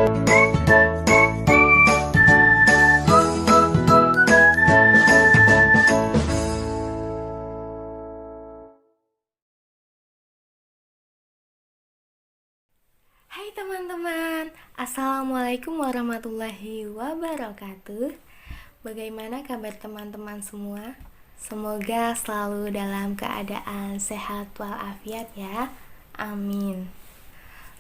Hai teman-teman, Assalamualaikum warahmatullahi wabarakatuh. Bagaimana kabar teman-teman semua? Semoga selalu dalam keadaan sehat walafiat ya. Amin.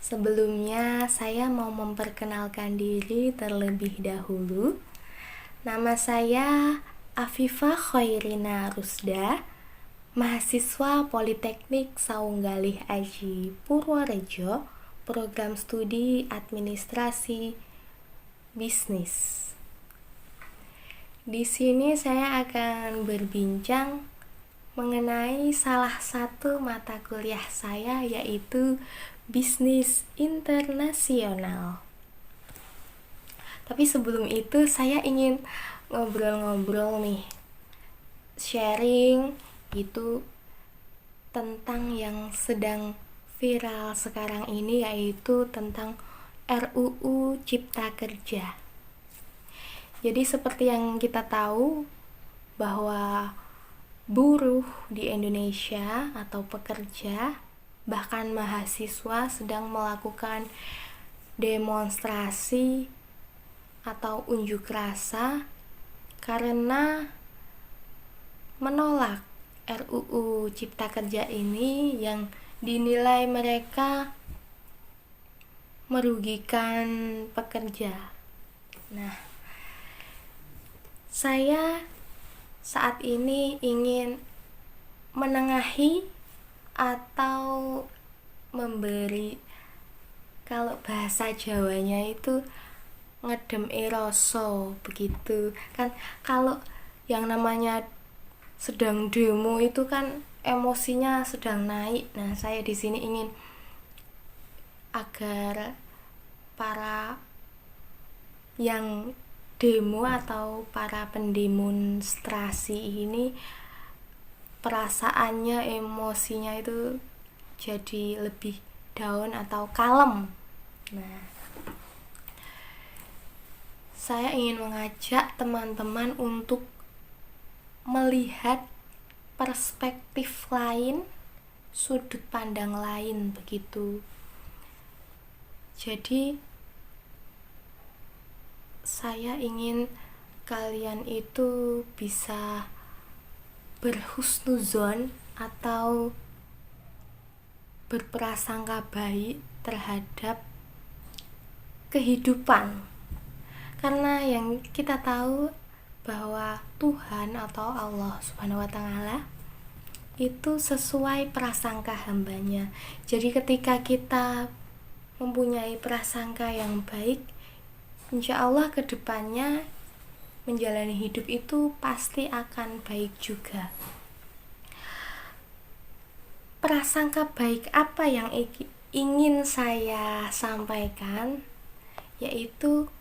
Sebelumnya saya mau memperkenalkan diri terlebih dahulu. Nama saya Afifah Khairina Rusda, mahasiswa Politeknik Saunggalih Aji Purworejo, program studi administrasi bisnis. Di sini saya akan berbincang mengenai salah satu mata kuliah saya, yaitu bisnis internasional. Tapi sebelum itu saya ingin ngobrol-ngobrol nih, sharing gitu tentang yang sedang viral sekarang ini, yaitu tentang RUU Cipta Kerja. Jadi seperti yang kita tahu bahwa buruh di Indonesia atau pekerja, bahkan mahasiswa sedang melakukan demonstrasi atau unjuk rasa karena menolak RUU Cipta Kerja ini yang dinilai mereka merugikan pekerja. Nah, saya saat ini ingin menengahi atau memberi, kalau bahasa Jawanya itu ngedem eroso begitu kan. Kalau yang namanya sedang demo itu kan emosinya sedang naik. Nah, saya di sini ingin agar para yang demo atau para pendemonstrasi ini perasaannya, emosinya itu jadi lebih down atau kalem. Nah, saya ingin mengajak teman-teman untuk melihat perspektif lain, sudut pandang lain begitu. Jadi saya ingin kalian itu bisa berhusnuzon atau berprasangka baik terhadap kehidupan. Karena yang kita tahu bahwa Tuhan atau Allah Subhanahu wa Ta'ala itu sesuai prasangka hambanya. Jadi ketika kita mempunyai prasangka yang baik, insya Allah kedepannya menjalani hidup itu pasti akan baik juga. Prasangka baik apa yang ingin saya sampaikan, yaitu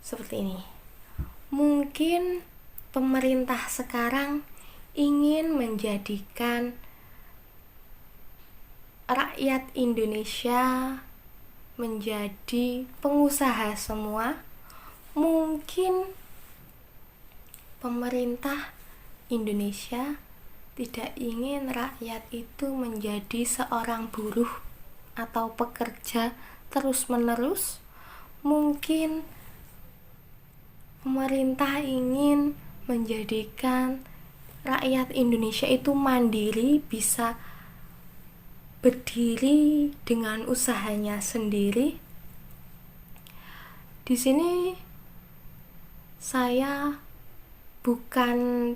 seperti ini. Mungkin pemerintah sekarang ingin menjadikan rakyat Indonesia menjadi pengusaha semua. Mungkin pemerintah Indonesia tidak ingin rakyat itu menjadi seorang buruh atau pekerja terus-menerus. Mungkin pemerintah ingin menjadikan rakyat Indonesia itu mandiri, bisa berdiri dengan usahanya sendiri. Di sini saya bukan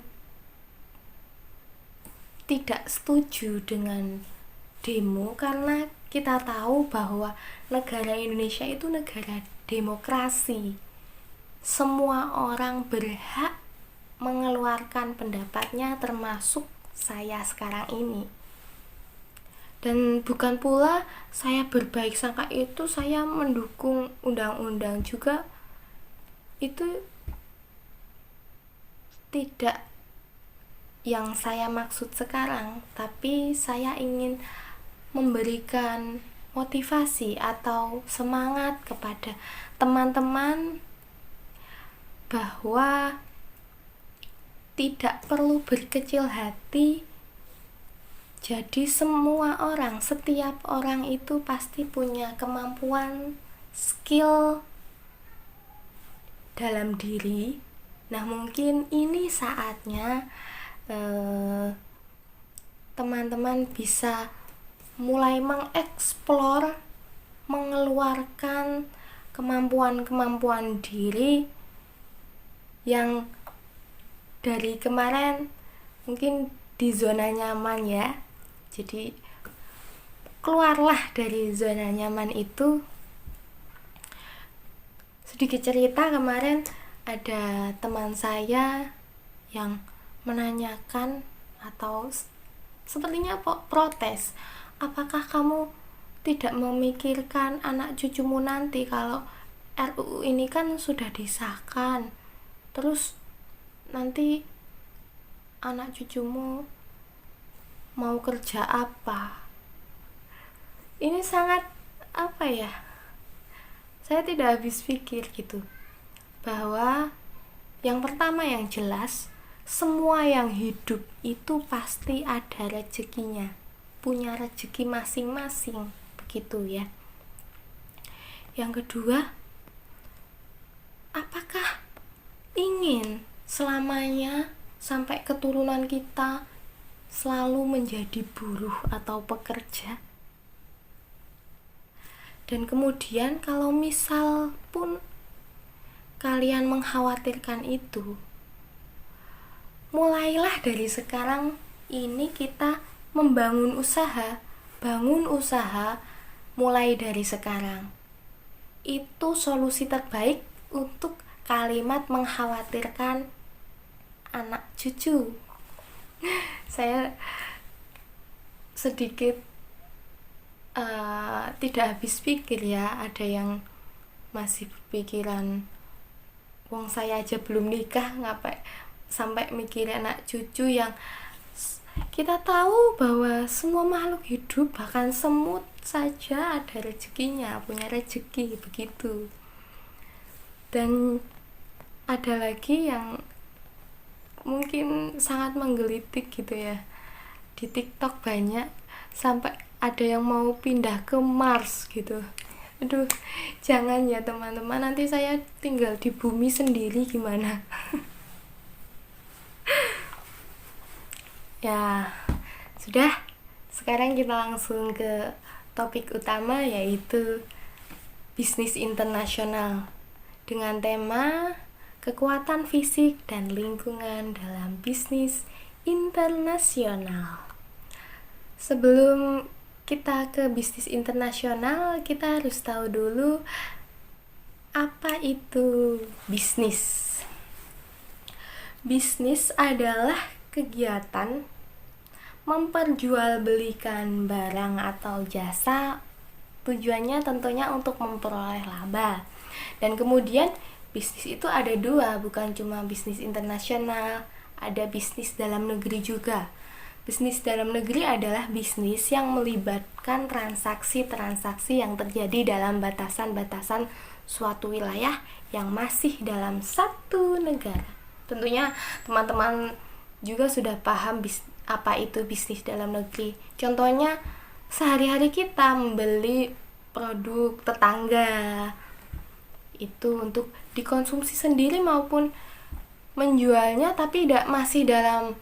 tidak setuju dengan demo, karena kita tahu bahwa negara Indonesia itu negara demokrasi. Semua orang berhak mengeluarkan pendapatnya, termasuk saya sekarang ini. Dan bukan pula saya berbaik sangka itu saya mendukung undang-undang juga. Itu tidak yang saya maksud sekarang, tapi saya ingin memberikan motivasi atau semangat kepada teman-teman bahwa tidak perlu berkecil hati. Jadi setiap orang itu pasti punya kemampuan, skill dalam diri. Nah, mungkin ini saatnya teman-teman bisa mulai mengeksplor, mengeluarkan kemampuan-kemampuan diri yang dari kemarin mungkin di zona nyaman ya. Jadi keluarlah dari zona nyaman itu. Sedikit cerita, kemarin ada teman saya yang menanyakan atau sepertinya protes, apakah kamu tidak memikirkan anak cucumu nanti kalau RUU ini kan sudah disahkan, terus nanti anak cucumu mau kerja apa? Ini sangat saya tidak habis pikir gitu, bahwa yang pertama yang jelas, semua yang hidup itu pasti ada rezekinya, punya rezeki masing-masing, begitu ya. Yang kedua, apakah ingin selamanya sampai keturunan kita selalu menjadi buruh atau pekerja? Dan kemudian kalau misal pun kalian mengkhawatirkan itu, mulailah dari sekarang ini kita membangun usaha, bangun usaha mulai dari sekarang. Itu solusi terbaik untuk kalimat mengkhawatirkan anak cucu. Saya sedikit tidak habis pikir ya, ada yang masih berpikiran, wong saya aja belum nikah ngapain sampai mikirin anak cucu. Yang kita tahu bahwa semua makhluk hidup, bahkan semut saja ada rezekinya, punya rezeki, begitu. Dan ada lagi yang mungkin sangat menggelitik gitu ya, di TikTok banyak, sampai ada yang mau pindah ke Mars gitu. Aduh, jangan ya teman-teman, nanti saya tinggal di bumi sendiri gimana? Ya, sudah. Sekarang kita langsung ke topik utama, yaitu bisnis internasional dengan tema kekuatan fisik dan lingkungan dalam bisnis internasional. Sebelum kita ke bisnis internasional, kita harus tahu dulu apa itu bisnis. Bisnis adalah kegiatan memperjualbelikan barang atau jasa, tujuannya tentunya untuk memperoleh laba. Dan kemudian bisnis itu ada dua, bukan cuma bisnis internasional, ada bisnis dalam negeri juga. Bisnis dalam negeri adalah bisnis yang melibatkan transaksi-transaksi yang terjadi dalam batasan-batasan suatu wilayah yang masih dalam satu negara. Tentunya teman-teman juga sudah paham apa itu bisnis dalam negeri. Contohnya, sehari-hari kita membeli produk tetangga itu untuk dikonsumsi sendiri maupun menjualnya tapi masih dalam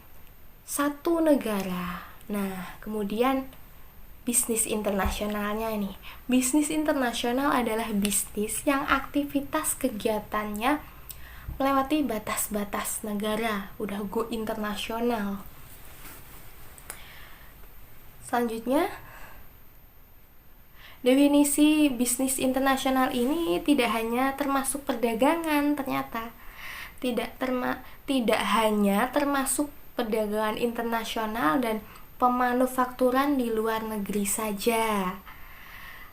satu negara. Nah, kemudian bisnis internasionalnya nih. Bisnis internasional adalah bisnis yang aktivitas kegiatannya melewati batas-batas negara, udah go internasional. Selanjutnya, definisi bisnis internasional ini tidak hanya termasuk perdagangan, ternyata tidak hanya termasuk perdagangan internasional dan pemanufakturan di luar negeri saja,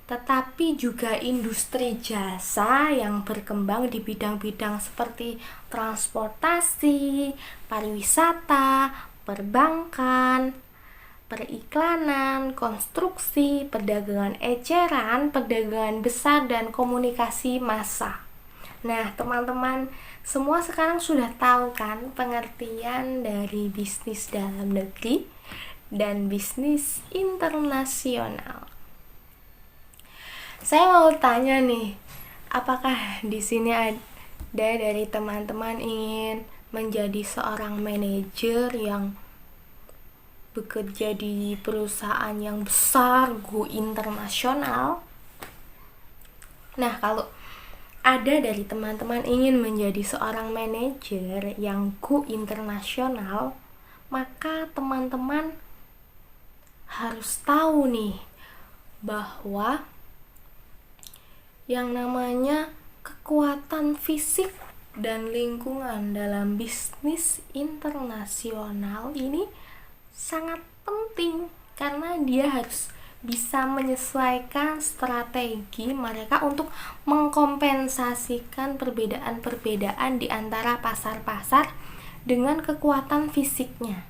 tetapi juga industri jasa yang berkembang di bidang-bidang seperti transportasi, pariwisata, perbankan, periklanan, konstruksi, perdagangan eceran, perdagangan besar, dan komunikasi massa. Nah, teman-teman semua sekarang sudah tahu kan pengertian dari bisnis dalam negeri dan bisnis internasional. Saya mau tanya nih, apakah di sini ada dari teman-teman ingin menjadi seorang manajer yang bekerja di perusahaan yang besar, go internasional? Nah, kalau ada dari teman-teman ingin menjadi seorang manajer yang go internasional, maka teman-teman harus tahu nih bahwa yang namanya kekuatan fisik dan lingkungan dalam bisnis internasional ini sangat penting, karena dia harus bisa menyesuaikan strategi mereka untuk mengkompensasikan perbedaan-perbedaan di antara pasar-pasar dengan kekuatan fisiknya.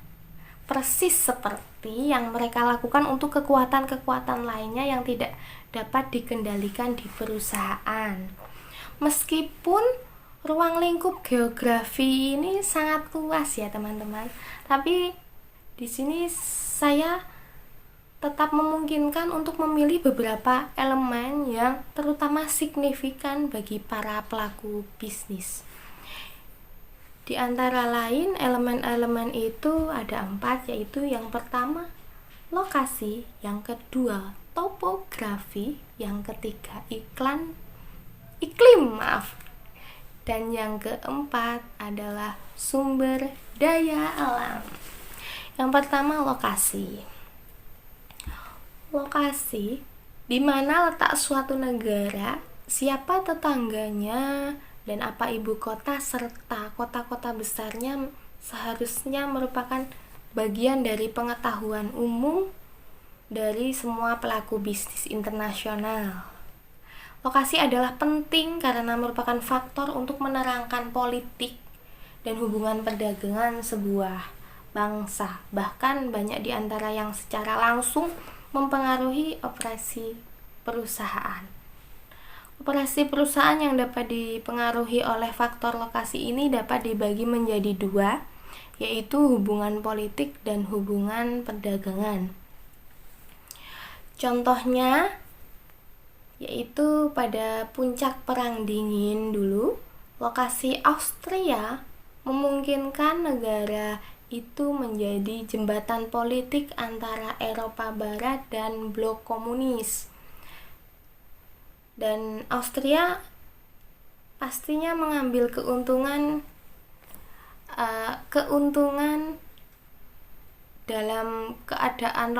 Persis seperti yang mereka lakukan untuk kekuatan-kekuatan lainnya yang tidak dapat dikendalikan di perusahaan. Meskipun ruang lingkup geografi ini sangat luas ya teman-teman, tapi di sini saya tetap memungkinkan untuk memilih beberapa elemen yang terutama signifikan bagi para pelaku bisnis. Di antara lain, elemen-elemen itu ada 4, yaitu yang pertama lokasi, yang kedua topografi, yang ketiga iklim, dan yang keempat adalah sumber daya alam. Yang pertama lokasi. Lokasi di mana letak suatu negara, siapa tetangganya, dan apa ibu kota serta kota-kota besarnya seharusnya merupakan bagian dari pengetahuan umum dari semua pelaku bisnis internasional. Lokasi adalah penting karena merupakan faktor untuk menerangkan politik dan hubungan perdagangan sebuah bangsa. Bahkan banyak di antara yang secara langsung mempengaruhi operasi perusahaan. Operasi perusahaan yang dapat dipengaruhi oleh faktor lokasi ini dapat dibagi menjadi 2, yaitu hubungan politik dan hubungan perdagangan. Contohnya yaitu pada puncak Perang Dingin dulu, lokasi Austria memungkinkan negara itu menjadi jembatan politik antara Eropa Barat dan blok komunis. Dan Austria pastinya mengambil keuntungan dalam keadaan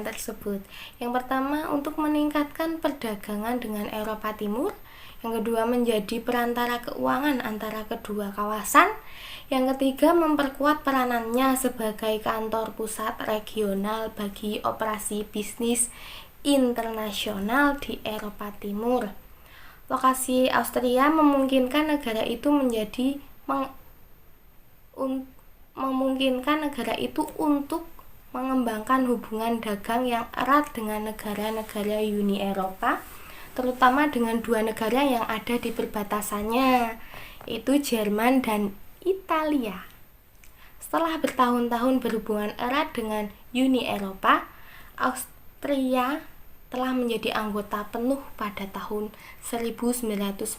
tersebut. Yang pertama, untuk meningkatkan perdagangan dengan Eropa Timur. Yang kedua, menjadi perantara keuangan antara kedua kawasan. Yang ketiga, memperkuat peranannya sebagai kantor pusat regional bagi operasi bisnis internasional di Eropa Timur. Lokasi Austria memungkinkan negara itu untuk mengembangkan hubungan dagang yang erat dengan negara-negara Uni Eropa, terutama dengan 2 negara yang ada di perbatasannya, yaitu Jerman dan Italia. Setelah bertahun-tahun berhubungan erat dengan Uni Eropa, Austria telah menjadi anggota penuh pada tahun 1995.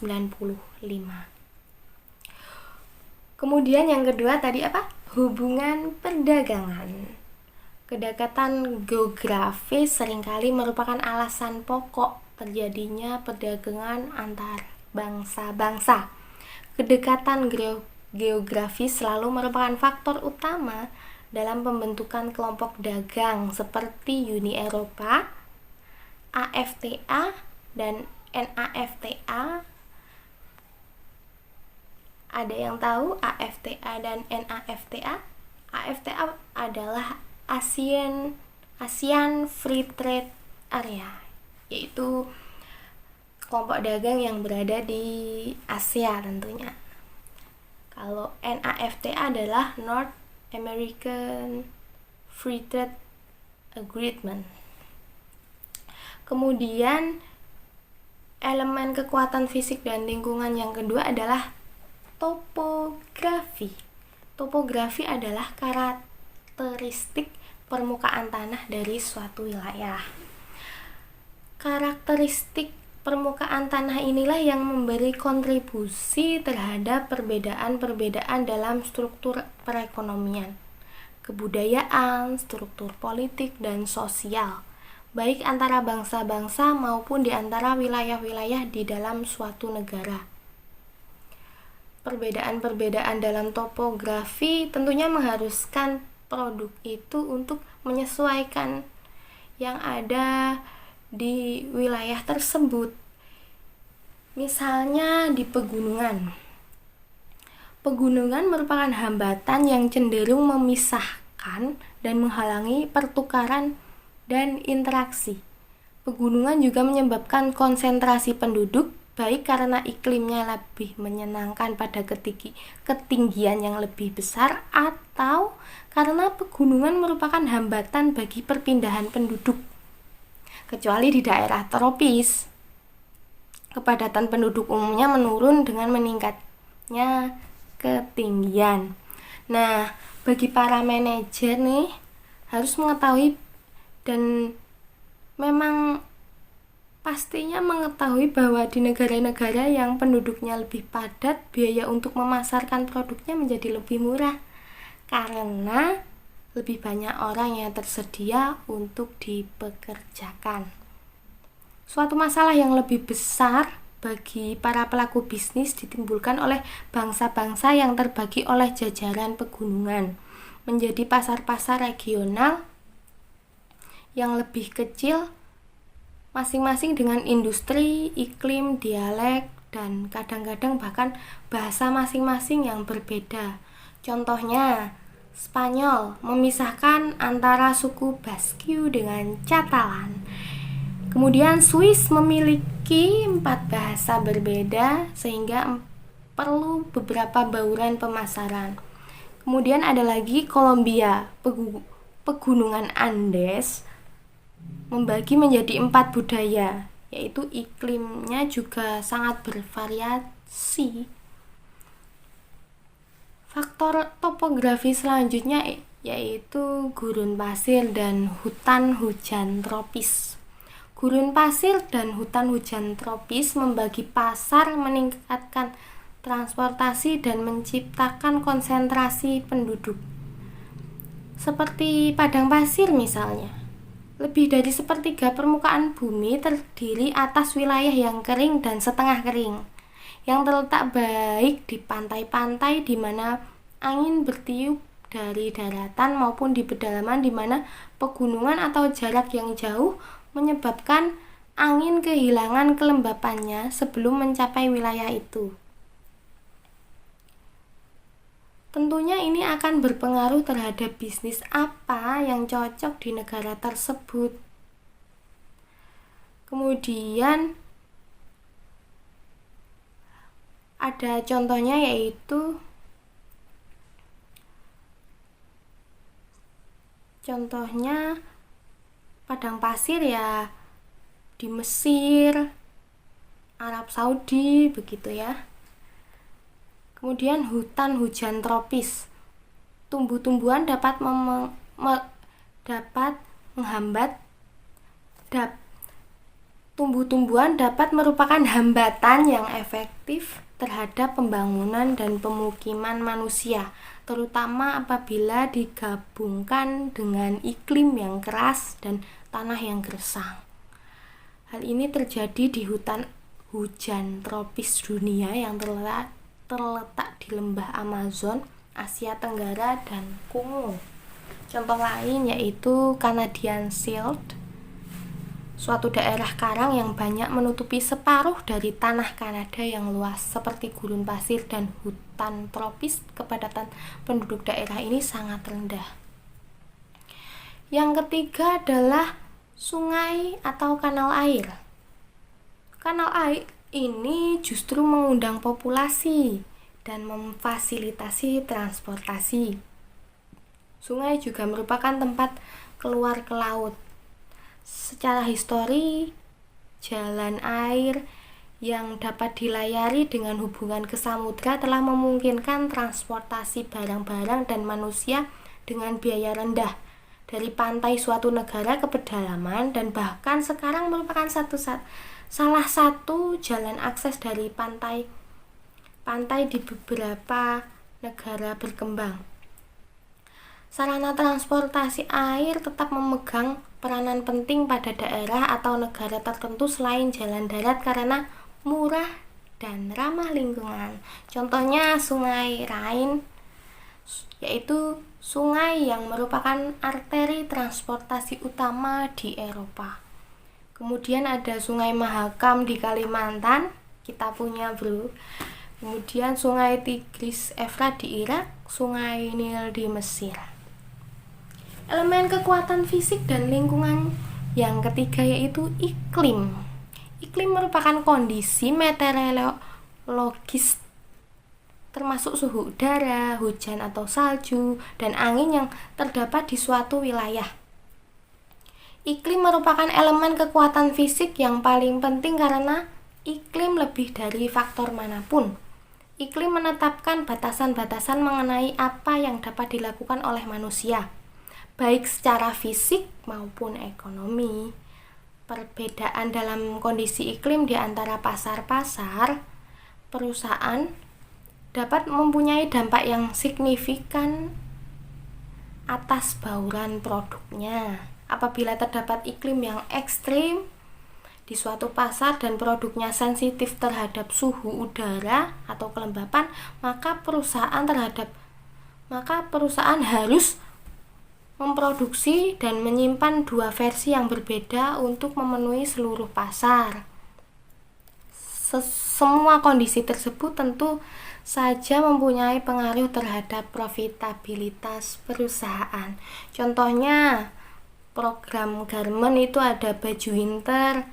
Kemudian yang kedua tadi apa? Hubungan perdagangan. Kedekatan geografis seringkali merupakan alasan pokok terjadinya perdagangan antar bangsa-bangsa. Kedekatan geografis selalu merupakan faktor utama dalam pembentukan kelompok dagang seperti Uni Eropa, AFTA, dan NAFTA. Ada yang tahu AFTA dan NAFTA? AFTA adalah ASEAN Free Trade Area, yaitu kelompok dagang yang berada di Asia tentunya. Kalau NAFTA adalah North American Free Trade Agreement. Kemudian elemen kekuatan fisik dan lingkungan yang kedua adalah topografi. Topografi adalah karakteristik permukaan tanah dari suatu wilayah. Karakteristik permukaan tanah inilah yang memberi kontribusi terhadap perbedaan-perbedaan dalam struktur perekonomian, kebudayaan, struktur politik, dan sosial, baik antara bangsa-bangsa maupun di antara wilayah-wilayah di dalam suatu negara. Perbedaan-perbedaan dalam topografi tentunya mengharuskan produk itu untuk menyesuaikan yang ada di wilayah tersebut. Misalnya di pegunungan. Pegunungan merupakan hambatan yang cenderung memisahkan dan menghalangi pertukaran dan interaksi. Pegunungan juga menyebabkan konsentrasi penduduk, baik karena iklimnya lebih menyenangkan pada ketinggian yang lebih besar, atau karena pegunungan merupakan hambatan bagi perpindahan penduduk. Kecuali di daerah tropis, kepadatan penduduk umumnya menurun dengan meningkatnya ketinggian. Nah, bagi para manajer nih harus mengetahui dan memang pastinya mengetahui bahwa di negara-negara yang penduduknya lebih padat, biaya untuk memasarkan produknya menjadi lebih murah karena lebih banyak orang yang tersedia untuk dipekerjakan. Suatu masalah yang lebih besar bagi para pelaku bisnis ditimbulkan oleh bangsa-bangsa yang terbagi oleh jajaran pegunungan menjadi pasar-pasar regional yang lebih kecil, masing-masing dengan industri, iklim, dialek, dan kadang-kadang bahkan bahasa masing-masing yang berbeda. Contohnya, Spanyol memisahkan antara suku Basque dengan Catalan. Kemudian Swiss memiliki 4 bahasa berbeda sehingga perlu beberapa bauran pemasaran. Kemudian ada lagi Kolombia, pegunungan Andes membagi menjadi 4 budaya, yaitu iklimnya juga sangat bervariasi. Faktor topografi selanjutnya yaitu gurun pasir dan hutan hujan tropis. Gurun pasir dan hutan hujan tropis membagi pasar, meningkatkan transportasi, dan menciptakan konsentrasi penduduk. Seperti padang pasir misalnya. Lebih dari sepertiga permukaan bumi terdiri atas wilayah yang kering dan setengah kering, yang terletak baik di pantai-pantai di mana angin bertiup dari daratan maupun di pedalaman di mana pegunungan atau jarak yang jauh menyebabkan angin kehilangan kelembapannya sebelum mencapai wilayah itu. Tentunya ini akan berpengaruh terhadap bisnis apa yang cocok di negara tersebut. Kemudian ada contohnya yaitu padang pasir ya di Mesir, Arab Saudi begitu ya. Kemudian hutan hujan tropis. Tumbuh-tumbuhan dapat tumbuh-tumbuhan dapat merupakan hambatan yang efektif terhadap pembangunan dan pemukiman manusia, terutama apabila digabungkan dengan iklim yang keras dan tanah yang gersang. Hal ini terjadi di hutan hujan tropis dunia yang terletak di lembah Amazon, Asia Tenggara, dan Kongo. Contoh lain yaitu Canadian Shield, suatu daerah karang yang banyak menutupi separuh dari tanah Kanada yang luas. Seperti gurun pasir dan hutan tropis, kepadatan penduduk daerah ini sangat rendah. Yang ketiga adalah sungai atau kanal air. Kanal air ini justru mengundang populasi dan memfasilitasi transportasi. Sungai juga merupakan tempat keluar ke laut. Secara histori, jalan air yang dapat dilayari dengan hubungan ke samudra telah memungkinkan transportasi barang-barang dan manusia dengan biaya rendah dari pantai suatu negara ke pedalaman, dan bahkan sekarang merupakan salah satu jalan akses dari pantai di beberapa negara berkembang. Sarana transportasi air tetap memegang peranan penting pada daerah atau negara tertentu selain jalan darat karena murah dan ramah lingkungan. Contohnya Sungai Rhine, yaitu sungai yang merupakan arteri transportasi utama di Eropa. Kemudian ada Sungai Mahakam di Kalimantan, kita punya bro. Kemudian Sungai Tigris Efrat di Irak, Sungai Nil di Mesir. Elemen kekuatan fisik dan lingkungan yang ketiga yaitu iklim. Iklim merupakan kondisi meteorologis termasuk suhu udara, hujan atau salju, dan angin yang terdapat di suatu wilayah. Iklim merupakan elemen kekuatan fisik yang paling penting karena iklim lebih dari faktor manapun. Iklim menetapkan batasan-batasan mengenai apa yang dapat dilakukan oleh manusia, baik secara fisik maupun ekonomi. Perbedaan dalam kondisi iklim di antara pasar-pasar perusahaan dapat mempunyai dampak yang signifikan atas bauran produknya. Apabila terdapat iklim yang ekstrim di suatu pasar dan produknya sensitif terhadap suhu udara atau kelembapan, maka perusahaan harus memproduksi dan menyimpan dua versi yang berbeda untuk memenuhi seluruh pasar. Semua kondisi tersebut tentu saja mempunyai pengaruh terhadap profitabilitas perusahaan. Contohnya, program garment itu ada baju winter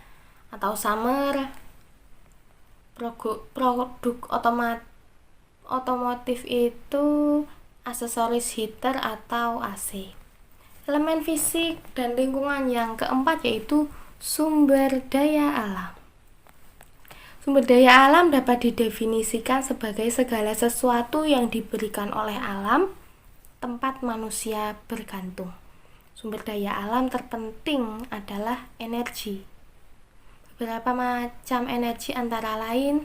atau summer, produk otomotif itu aksesoris heater atau AC. Elemen fisik dan lingkungan yang keempat yaitu sumber daya alam. Sumber daya alam dapat didefinisikan sebagai segala sesuatu yang diberikan oleh alam tempat manusia bergantung. Sumber daya alam terpenting adalah energi. Beberapa macam energi antara lain,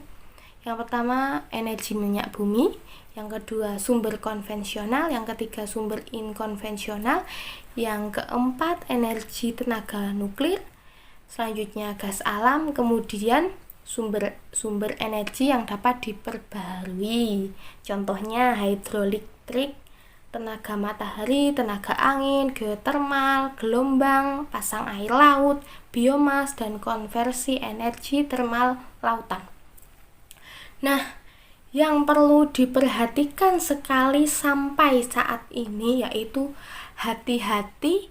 yang pertama energi minyak bumi, yang kedua sumber konvensional, yang ketiga sumber inkonvensional, yang keempat energi tenaga nuklir, selanjutnya gas alam, kemudian sumber energi yang dapat diperbaharui, contohnya hidroelektrik, tenaga matahari, tenaga angin, geotermal, gelombang, pasang air laut, biomas, dan konversi energi termal lautan. Nah, yang perlu diperhatikan sekali sampai saat ini yaitu hati-hati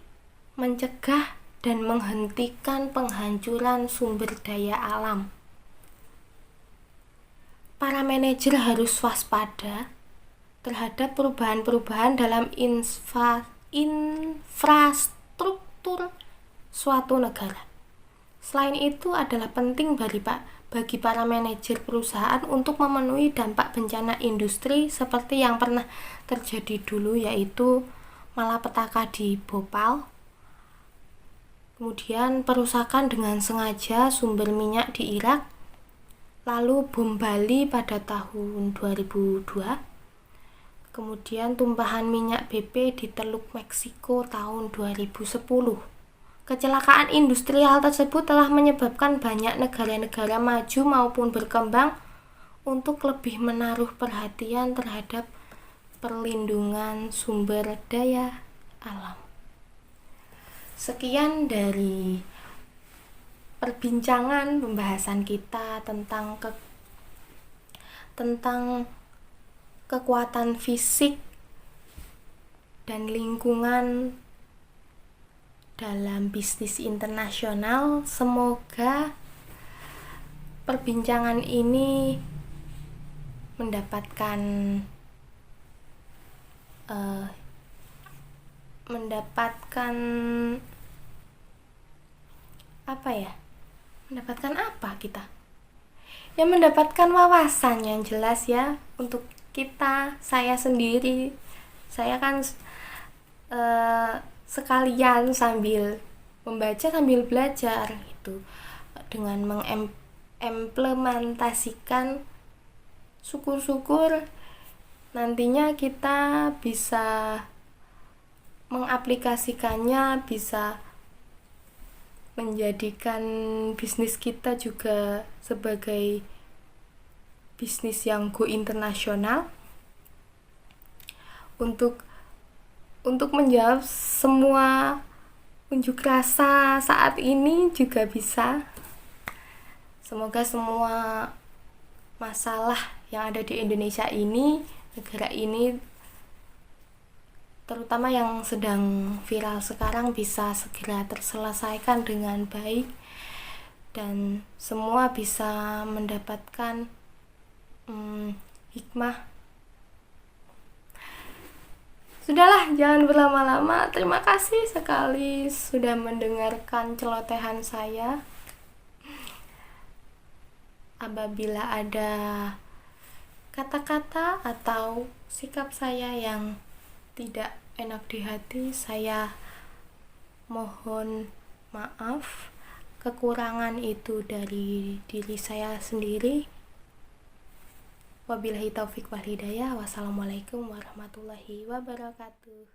mencegah dan menghentikan penghancuran sumber daya alam. Para manajer harus waspada terhadap perubahan-perubahan dalam infrastruktur suatu negara. Selain itu adalah penting bagi para manajer perusahaan untuk memenuhi dampak bencana industri seperti yang pernah terjadi dulu, yaitu malapetaka di Bhopal, kemudian perusakan dengan sengaja sumber minyak di Irak, lalu bom Bali pada tahun 2002, kemudian tumpahan minyak BP di Teluk Meksiko tahun 2010. Kecelakaan industrial tersebut telah menyebabkan banyak negara-negara maju maupun berkembang untuk lebih menaruh perhatian terhadap perlindungan sumber daya alam. Sekian dari perbincangan pembahasan kita tentang kekuatan fisik dan lingkungan dalam bisnis internasional. Semoga perbincangan ini mendapatkan mendapatkan mendapatkan apa kita? Ya mendapatkan wawasan yang jelas ya untuk kita. Saya sendiri, saya kan sekalian sambil membaca sambil belajar gitu, dengan mengimplementasikan, syukur-syukur nantinya kita bisa mengaplikasikannya, bisa menjadikan bisnis kita juga sebagai bisnis yang go internasional, untuk menjawab semua unjuk rasa saat ini juga bisa. Semoga semua masalah yang ada di Indonesia ini, negara ini, terutama yang sedang viral sekarang, bisa segera terselesaikan dengan baik dan semua bisa mendapatkan hikmah. Sudahlah, jangan berlama-lama. Terima kasih sekali sudah mendengarkan celotehan saya. Apabila ada kata-kata atau sikap saya yang tidak enak di hati, saya mohon maaf. Kekurangan itu dari diri saya sendiri. Wabillahi taufik wal hidayah. Wassalamualaikum warahmatullahi wabarakatuh.